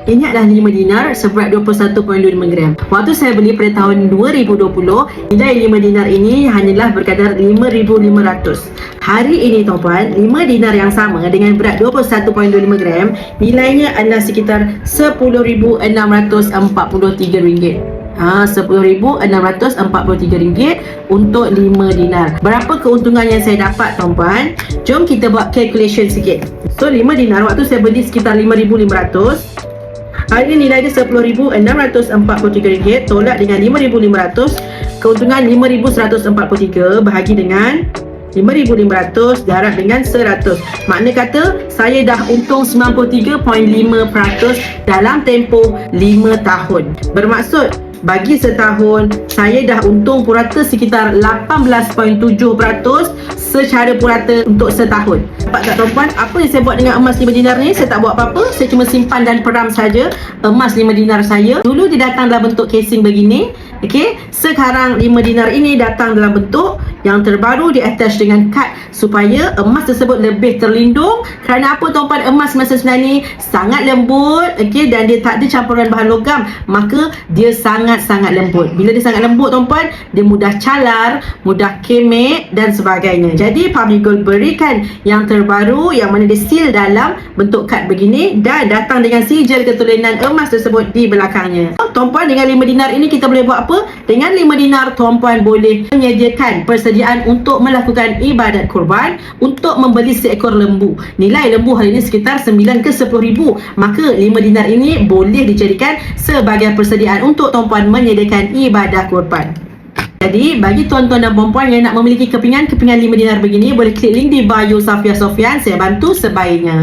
Ini adalah 5 dinar seberat 21.25 gram. Waktu saya beli pada tahun 2020, nilai 5 dinar ini hanyalah berkadar 5,500. Hari ini tuan-puan, 5 dinar yang sama dengan berat 21.25 gram, nilainya adalah sekitar RM10,643. RM10,643 untuk 5 dinar. Berapa keuntungan yang saya dapat tuan-puan? Jom kita buat calculation sikit. So 5 dinar waktu saya beli sekitar 5,500. Hari ini nilai dia RM10,643 tolak dengan 5,500. Keuntungan 5,143 bahagi dengan 5,500 darab dengan 100. Makna kata saya dah untung 93.5% dalam tempoh 5 tahun. Bermaksud bagi setahun saya dah untung purata sekitar 18.7% secara purata untuk setahun. Nampak tak tuan-puan, apa yang saya buat dengan emas 5 dinar ni? Saya tak buat apa-apa, saya cuma simpan dan peram saja emas 5 dinar saya. Dulu dia datang dalam bentuk casing begini. Okey, sekarang 5 dinar ini datang dalam bentuk yang terbaru, di attach dengan kad supaya emas tersebut lebih terlindung. Kerana apa tuan-puan, emas masa sebenarnya ni sangat lembut, okey, dan dia tak ada campuran bahan logam, maka dia sangat-sangat lembut. Bila dia sangat lembut tuan-puan, dia mudah calar, mudah kemek dan sebagainya. Jadi Public Gold berikan yang terbaru yang mana dia seal dalam bentuk kad begini dan datang dengan sijil keturunan emas tersebut di belakangnya. Tuan-puan, dengan 5 dinar ini kita boleh buat apa? Dengan 5 dinar tuan-puan boleh menyediakan persediaan untuk melakukan ibadat kurban, untuk membeli seekor lembu. Nilai lembu hari ini sekitar 9 ke 10 ribu. Maka 5 dinar ini boleh dijadikan sebagai persediaan untuk tuan-puan menyediakan ibadah kurban. Jadi bagi tuan-tuan dan puan-puan yang nak memiliki kepingan 5 dinar begini, boleh klik link di bio Safia Sophian. Saya bantu sebaiknya.